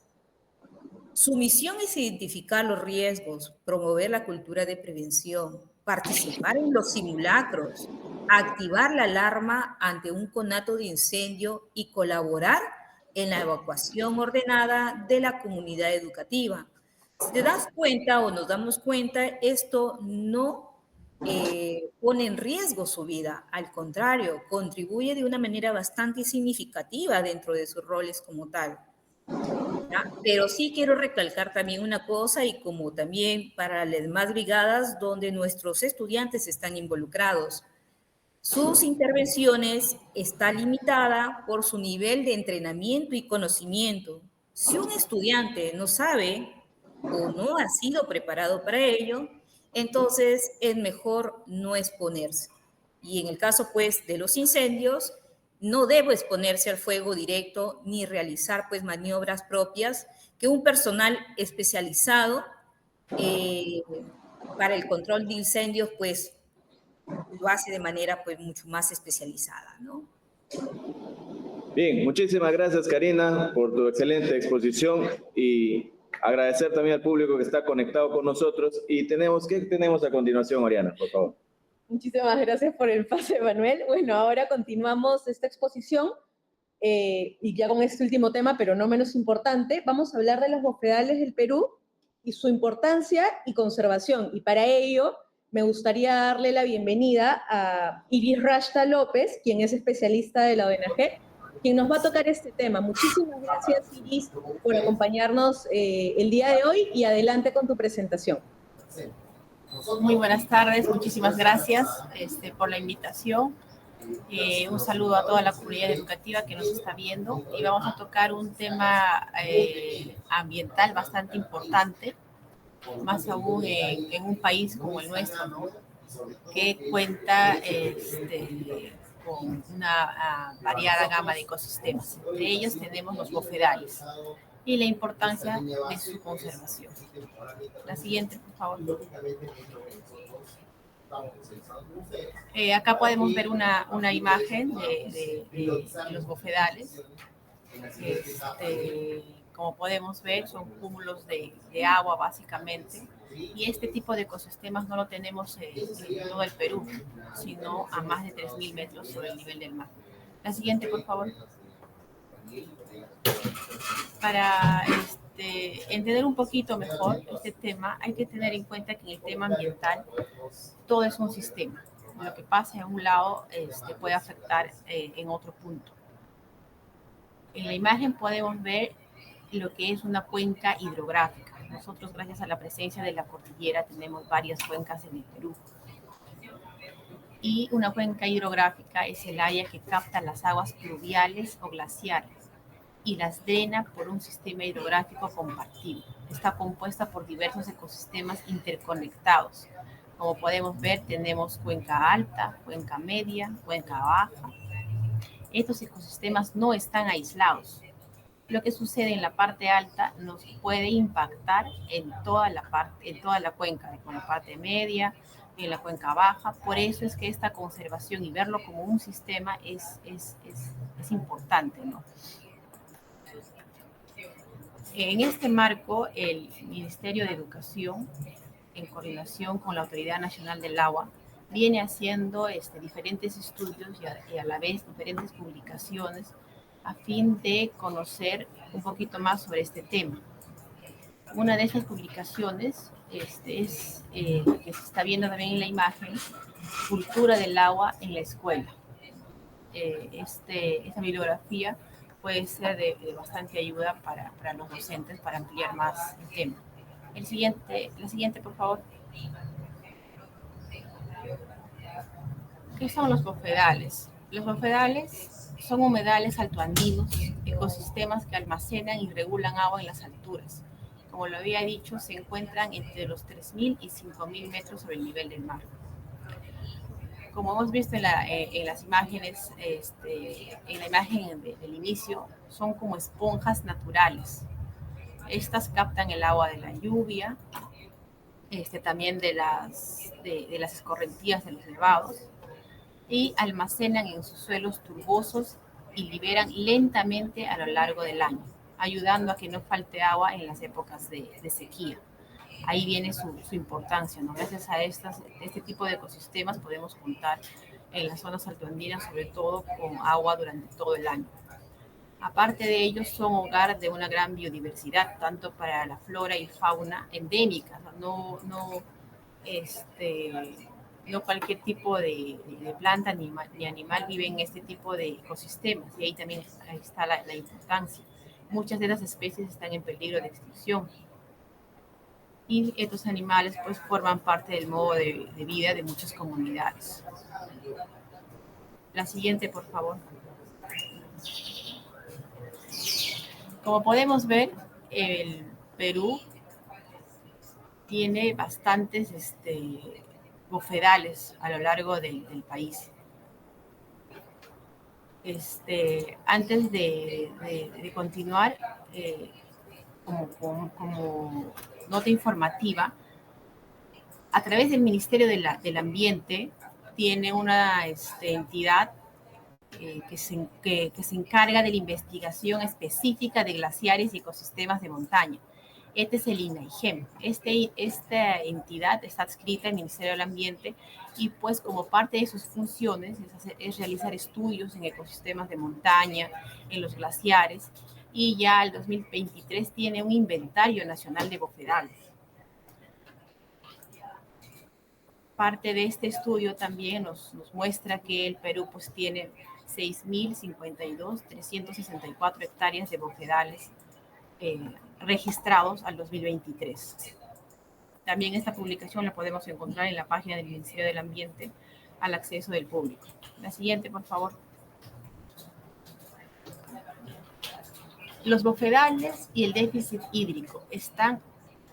Su misión es identificar los riesgos, promover la cultura de prevención, participar en los simulacros, activar la alarma ante un conato de incendio y colaborar en la evacuación ordenada de la comunidad educativa. Si te das cuenta o nos damos cuenta, esto no pone en riesgo su vida, al contrario, contribuye de una manera bastante significativa dentro de sus roles como tal. ¿Ya? Pero sí quiero recalcar también una cosa, y como también para las demás brigadas donde nuestros estudiantes están involucrados, sus intervenciones está limitada por su nivel de entrenamiento y conocimiento. Si un estudiante no sabe o no ha sido preparado para ello, entonces es mejor no exponerse. Y en el caso, pues, de los incendios, no debo exponerse al fuego directo ni realizar, pues, maniobras propias que un personal especializado eh, para el control de incendios, pues, lo hace de manera, pues, mucho más especializada, ¿no? Bien, muchísimas gracias, Karina, por tu excelente exposición y agradecer también al público que está conectado con nosotros. Y ¿qué tenemos a continuación, Oriana, por favor? Muchísimas gracias por el pase, Manuel. Bueno, ahora continuamos esta exposición y ya con este último tema, pero no menos importante, vamos a hablar de los bofedales del Perú y su importancia y conservación. Y para ello me gustaría darle la bienvenida a Iris Rashta López, quien es especialista de la ONG, quien nos va a tocar este tema. Muchísimas gracias, Iris, por acompañarnos el día de hoy y adelante con tu presentación. Muy buenas tardes, muchísimas gracias por la invitación. Un saludo a toda la comunidad educativa que nos está viendo y vamos a tocar un tema ambiental bastante importante, más aún en un país como el nuestro, ¿no? Que cuenta con una variada gama de ecosistemas. Entre ellos tenemos los bofedales y la importancia de su conservación. La siguiente, por favor. Acá podemos ver una imagen de los bofedales. Como podemos ver, son cúmulos de agua básicamente, y este tipo de ecosistemas no lo tenemos en todo el Perú, sino a más de 3.000 metros sobre el nivel del mar. La siguiente, por favor. Para entender un poquito mejor este tema, hay que tener en cuenta que en el tema ambiental todo es un sistema. Lo que pasa en un lado puede afectar en otro punto. En la imagen podemos ver lo que es una cuenca hidrográfica. Nosotros, gracias a la presencia de la cordillera, tenemos varias cuencas en el Perú. Y una cuenca hidrográfica es el área que capta las aguas pluviales o glaciares y las drena por un sistema hidrográfico compartido. Está compuesta por diversos ecosistemas interconectados. Como podemos ver, tenemos cuenca alta, cuenca media, cuenca baja. Estos ecosistemas no están aislados. Lo que sucede en la parte alta nos puede impactar en toda la cuenca, con la parte media, en la cuenca baja. Por eso es que esta conservación y verlo como un sistema es importante, ¿no? En este marco, el Ministerio de Educación, en coordinación con la Autoridad Nacional del Agua, viene haciendo diferentes estudios y a la vez diferentes publicaciones a fin de conocer un poquito más sobre este tema. Una de esas publicaciones es que se está viendo también en la imagen, Cultura del agua en la escuela. Esta bibliografía puede ser de bastante ayuda para los docentes para ampliar más el tema. La siguiente, por favor. ¿Qué son los bofedales? Los bofedales son humedales altoandinos, ecosistemas que almacenan y regulan agua en las alturas. Como lo había dicho, se encuentran entre los 3.000 y 5.000 metros sobre el nivel del mar. Como hemos visto en las imágenes, en la imagen del inicio, son como esponjas naturales. Estas captan el agua de la lluvia, también de las escorrentías de los nevados, y almacenan en sus suelos turbosos y liberan lentamente a lo largo del año, ayudando a que no falte agua en las épocas de sequía. Ahí viene su importancia, ¿no? Gracias a este tipo de ecosistemas podemos contar en las zonas altoandinas, sobre todo con agua durante todo el año. Aparte de ellos, son hogar de una gran biodiversidad, tanto para la flora y fauna endémica, no cualquier tipo de planta ni animal vive en este tipo de ecosistemas, y ahí también está la importancia. Muchas de las especies están en peligro de extinción, y estos animales pues forman parte del modo de vida de muchas comunidades. La siguiente, por favor. Como podemos ver, el Perú tiene bastantes bofedales a lo largo del país. Antes de continuar, como nota informativa, a través del Ministerio del Ambiente tiene una entidad que se encarga de la investigación específica de glaciares y ecosistemas de montaña. Este es el INAIGEM. Esta entidad está adscrita al Ministerio del Ambiente, y pues como parte de sus funciones es realizar estudios en ecosistemas de montaña, en los glaciares, y ya el 2023 tiene un inventario nacional de bofedales. Parte de este estudio también nos muestra que el Perú pues tiene 6.052.364 hectáreas de bofedales registrados al 2023. También esta publicación la podemos encontrar en la página del Ministerio del Ambiente al acceso del público. La siguiente, por favor. Los bofedales y el déficit hídrico están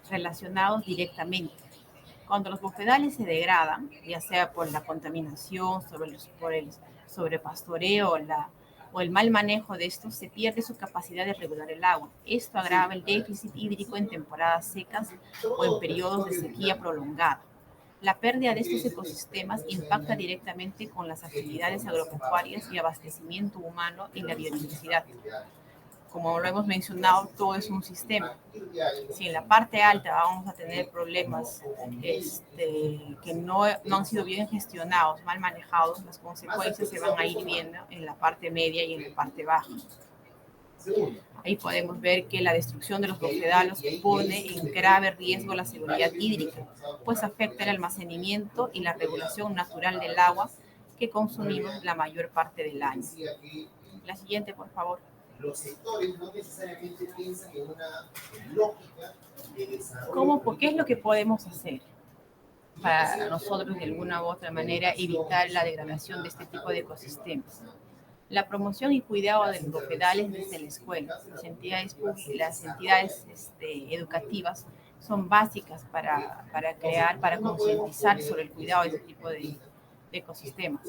relacionados directamente. Cuando los bofedales se degradan, ya sea por la contaminación, por el sobrepastoreo o el mal manejo de estos, se pierde su capacidad de regular el agua. Esto agrava el déficit hídrico en temporadas secas o en periodos de sequía prolongada. La pérdida de estos ecosistemas impacta directamente con las actividades agropecuarias y abastecimiento humano en la biodiversidad. Como lo hemos mencionado, todo es un sistema. Si en la parte alta vamos a tener problemas que no han sido bien gestionados, mal manejados, las consecuencias se van a ir viendo en la parte media y en la parte baja. Ahí podemos ver que la destrucción de los bofedales pone en grave riesgo la seguridad hídrica, pues afecta el almacenamiento y la regulación natural del agua que consumimos la mayor parte del año. La siguiente, por favor. Los sectores no necesariamente piensan en una lógica de desarrollo. ¿Qué es lo que podemos hacer para nosotros de alguna u otra manera evitar la degradación de este tipo de ecosistemas? La promoción y cuidado de los bofedales desde la escuela. Las entidades educativas son básicas para concientizar sobre el cuidado de este tipo de ecosistemas.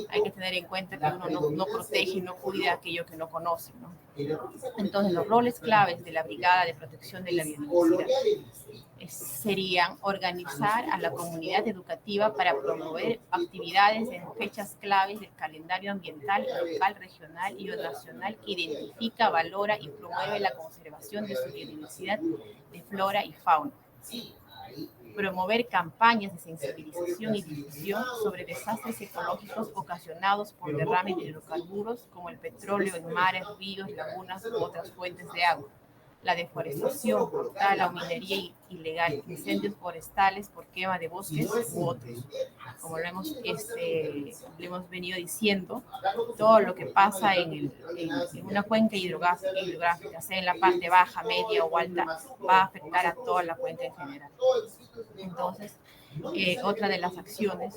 Hay que tener en cuenta que uno no protege y no cuida aquello que no conoce, ¿no? Entonces, los roles claves de la Brigada de Protección de la Biodiversidad serían organizar a la comunidad educativa para promover actividades en fechas claves del calendario ambiental local, regional y nacional que identifica, valora y promueve la conservación de su biodiversidad de flora y fauna. promover campañas de sensibilización y difusión sobre desastres ecológicos ocasionados por derrames de hidrocarburos como el petróleo en mares, ríos, lagunas u otras fuentes de agua, la deforestación brutal, la minería ilegal, incendios forestales por quema de bosques u otros. Como lo hemos venido diciendo, todo lo que pasa en una cuenca hidrográfica, sea en la parte baja, media o alta, va a afectar a toda la cuenca en general. Entonces, otra de las acciones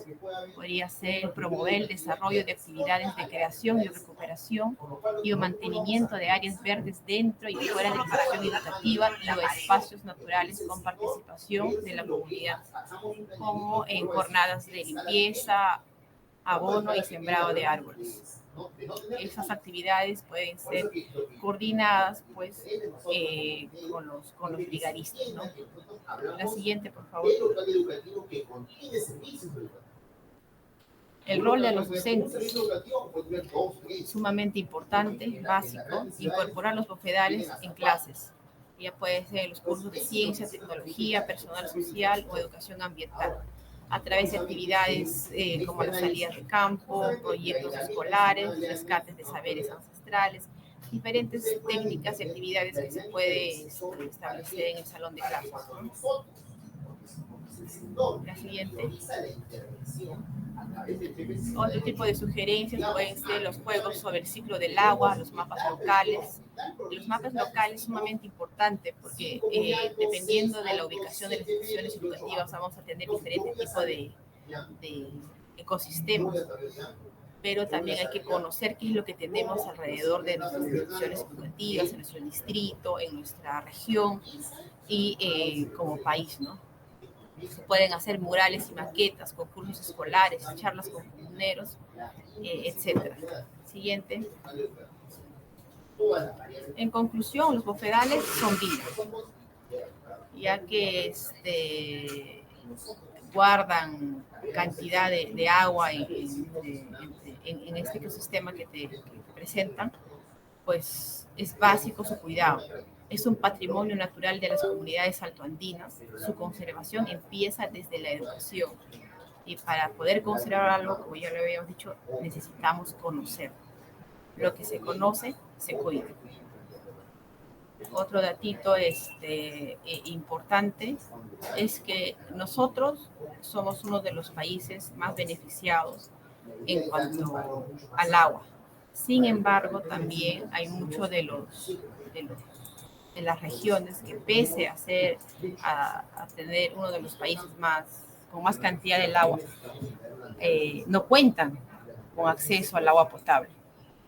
podría ser promover el desarrollo de actividades de creación y recuperación y el mantenimiento de áreas verdes dentro y fuera de la institución educativa y o espacios naturales con participación de la comunidad, como en jornadas de limpieza, abono y sembrado de árboles. Esas actividades pueden ser coordinadas pues, con los brigadistas, ¿no? La siguiente, por favor. El rol de los docentes, sumamente importante, básico, incorporar los bofedales en clases. Ya puede ser en los cursos de ciencia, tecnología, personal social o educación ambiental, a través de actividades como las salidas de campo, proyectos escolares, rescates de saberes ancestrales, diferentes técnicas y actividades que se puede establecer en el salón de clases, ¿no? La siguiente. Otro tipo de sugerencias pueden ser los juegos sobre el ciclo del agua, los mapas locales. Los mapas locales son sumamente importantes porque dependiendo de la ubicación de las instituciones educativas vamos a tener diferentes tipos de ecosistemas, pero también hay que conocer qué es lo que tenemos alrededor de nuestras instituciones educativas, en nuestro distrito, en nuestra región y como país, ¿no? Se pueden hacer murales y maquetas, concursos escolares, charlas con comuneros, etc. Siguiente. En conclusión, los bofedales son vida, ya que guardan cantidad de agua en este ecosistema que te presentan, pues es básico su cuidado. Es un patrimonio natural de las comunidades altoandinas. Su conservación empieza desde la educación. Y para poder conservarlo, como ya lo habíamos dicho, necesitamos conocer. Lo que se conoce, se cuida. Otro datito importante es que nosotros somos uno de los países más beneficiados en cuanto al agua. Sin embargo, también hay muchos de las regiones que pese a tener uno de los países con más cantidad del agua, no cuentan con acceso al agua potable.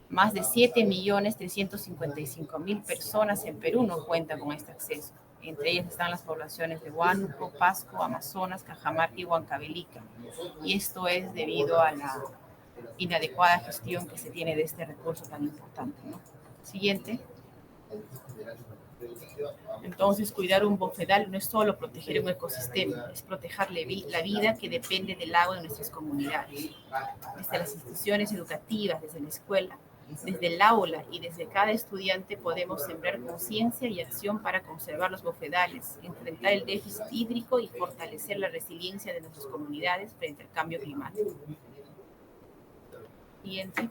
Más de 7.355.000 personas en Perú no cuentan con este acceso. Entre ellas están las poblaciones de Huánuco, Pasco, Amazonas, Cajamarca y Huancavelica. Y esto es debido a la inadecuada gestión que se tiene de este recurso tan importante, ¿no? Siguiente. Entonces, cuidar un bofedal no es solo proteger un ecosistema, es proteger la vida que depende del agua de nuestras comunidades. Desde las instituciones educativas, desde la escuela, desde el aula y desde cada estudiante podemos sembrar conciencia y acción para conservar los bofedales, enfrentar el déficit hídrico y fortalecer la resiliencia de nuestras comunidades frente al cambio climático. Siguiente.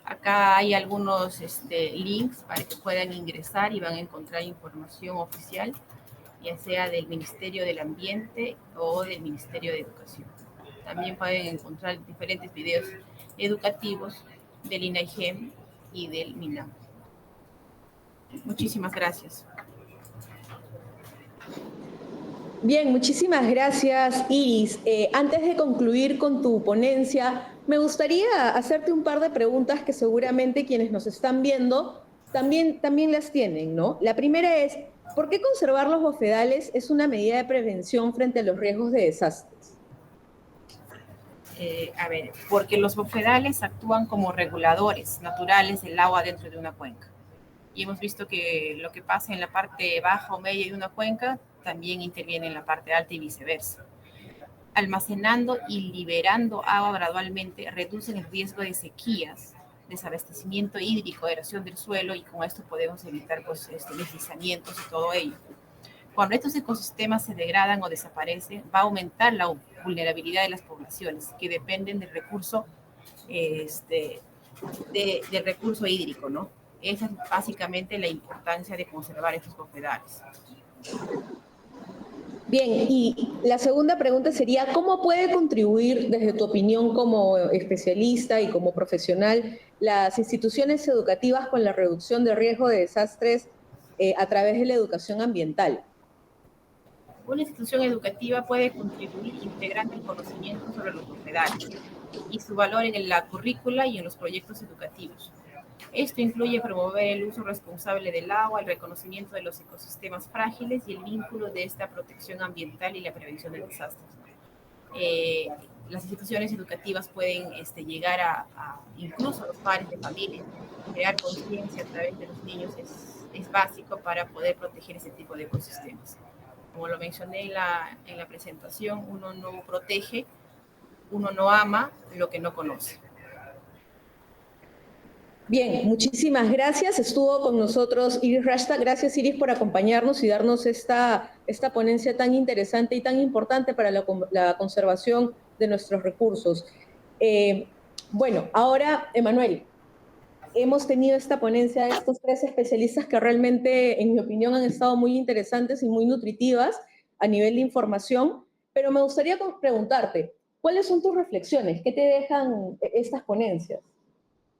Acá hay algunos links para que puedan ingresar y van a encontrar información oficial, ya sea del Ministerio del Ambiente o del Ministerio de Educación. También pueden encontrar diferentes videos educativos del INAIGEM y del MINAM. Muchísimas gracias. Bien, muchísimas gracias, Iris. Antes de concluir con tu ponencia, me gustaría hacerte un par de preguntas que seguramente quienes nos están viendo también las tienen, ¿no? La primera es, ¿por qué conservar los bofedales es una medida de prevención frente a los riesgos de desastres? Porque los bofedales actúan como reguladores naturales del agua dentro de una cuenca. Y hemos visto que lo que pasa en la parte baja o media de una cuenca también interviene en la parte alta y viceversa. Almacenando y liberando agua gradualmente reducen el riesgo de sequías, desabastecimiento hídrico, erosión del suelo, y con esto podemos evitar deslizamientos y todo ello. Cuando estos ecosistemas se degradan o desaparecen, va a aumentar la vulnerabilidad de las poblaciones que dependen del recurso, del recurso hídrico, ¿no? Esa es básicamente la importancia de conservar estos bofedales. Bien, y la segunda pregunta sería, ¿cómo puede contribuir, desde tu opinión como especialista y como profesional, las instituciones educativas con la reducción de riesgo de desastres a través de la educación ambiental? Una institución educativa puede contribuir integrando el conocimiento sobre los bofedales y su valor en la currícula y en los proyectos educativos. Esto incluye promover el uso responsable del agua, el reconocimiento de los ecosistemas frágiles y el vínculo de esta protección ambiental y la prevención de desastres. Las instituciones educativas pueden llegar incluso a los padres de familia. Crear conciencia a través de los niños es básico para poder proteger ese tipo de ecosistemas. Como lo mencioné en la presentación, uno no protege, uno no ama lo que no conoce. Bien, muchísimas gracias. Estuvo con nosotros Iris Rashta. Gracias, Iris, por acompañarnos y darnos esta ponencia tan interesante y tan importante para la conservación de nuestros recursos. Bueno, ahora, Emanuel, hemos tenido esta ponencia de estos 3 especialistas que realmente, en mi opinión, han estado muy interesantes y muy nutritivas a nivel de información, pero me gustaría preguntarte, ¿cuáles son tus reflexiones? ¿Qué te dejan estas ponencias?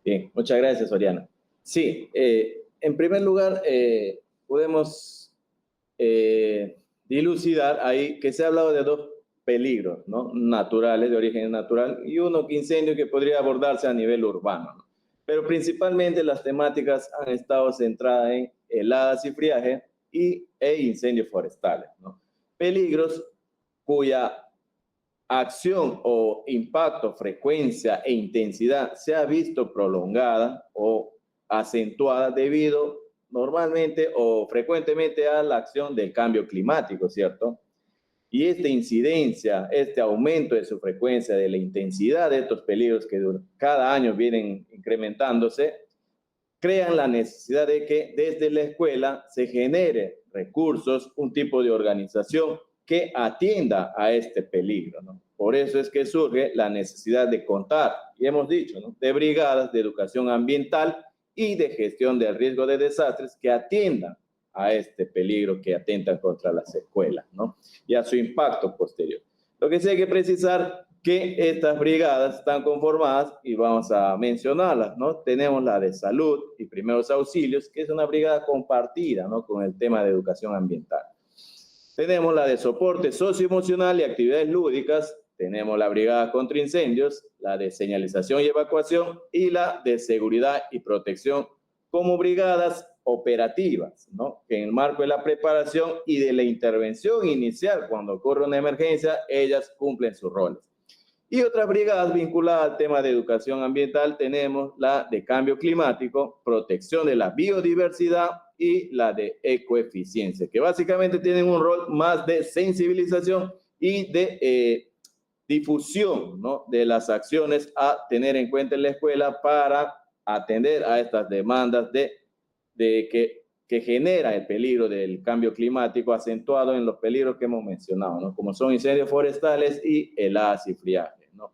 Bien, muchas gracias, Oriana. Sí, en primer lugar, podemos dilucidar ahí que se ha hablado de 2 peligros, ¿no?, naturales, de origen natural, y uno, incendio, que podría abordarse a nivel urbano, ¿no? Pero principalmente las temáticas han estado centradas en heladas y friaje e incendios forestales, ¿no? Peligros cuya acción o impacto, frecuencia e intensidad se ha visto prolongada o acentuada debido normalmente o frecuentemente a la acción del cambio climático, ¿cierto? Y esta incidencia, este aumento de su frecuencia, de la intensidad de estos peligros que cada año vienen incrementándose, crean la necesidad de que desde la escuela se genere recursos, un tipo de organización que atienda a este peligro, ¿no? Por eso es que surge la necesidad de contar, y hemos dicho, ¿no?, de brigadas de educación ambiental y de gestión del riesgo de desastres que atiendan a este peligro que atentan contra las escuelas, ¿no?, y a su impacto posterior. Lo que sí hay que precisar que estas brigadas están conformadas, y vamos a mencionarlas, ¿no? Tenemos la de salud y primeros auxilios, que es una brigada compartida, ¿no?, con el tema de educación ambiental. Tenemos la de soporte socioemocional y actividades lúdicas, tenemos la brigada contra incendios, la de señalización y evacuación, y la de seguridad y protección como brigadas operativas, ¿no?, que en el marco de la preparación y de la intervención inicial cuando ocurre una emergencia, ellas cumplen sus roles. Y otras brigadas vinculadas al tema de educación ambiental, tenemos la de cambio climático, protección de la biodiversidad y la de ecoeficiencia, que básicamente tienen un rol más de sensibilización y de difusión, ¿no?, de las acciones a tener en cuenta en la escuela para atender a estas demandas que genera el peligro del cambio climático, acentuado en los peligros que hemos mencionado, ¿no?, como son incendios forestales y heladas y friajes, ¿no?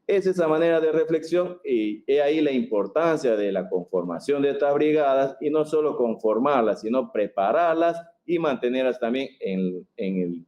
Es esa manera de reflexión, y es ahí la importancia de la conformación de estas brigadas, y no solo conformarlas, sino prepararlas y mantenerlas también en el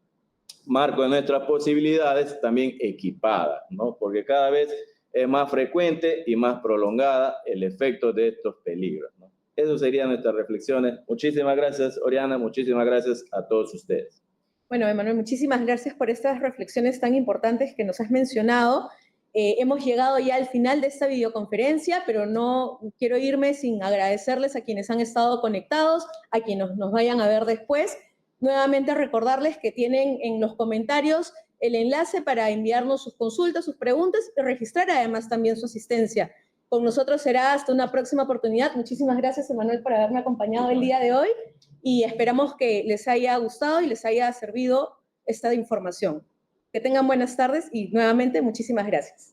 marco de nuestras posibilidades, también equipadas, ¿no?, porque cada vez es más frecuente y más prolongada el efecto de estos peligros, ¿no? Esas serían nuestras reflexiones. Muchísimas gracias, Oriana. Muchísimas gracias a todos ustedes. Bueno, Emanuel, muchísimas gracias por estas reflexiones tan importantes que nos has mencionado. Hemos llegado ya al final de esta videoconferencia, pero no quiero irme sin agradecerles a quienes han estado conectados, a quienes nos vayan a ver después. Nuevamente recordarles que tienen en los comentarios el enlace para enviarnos sus consultas, sus preguntas y registrar además también su asistencia. Con nosotros será hasta una próxima oportunidad. Muchísimas gracias, Emanuel, por haberme acompañado el día de hoy, y esperamos que les haya gustado y les haya servido esta información. Que tengan buenas tardes y nuevamente muchísimas gracias.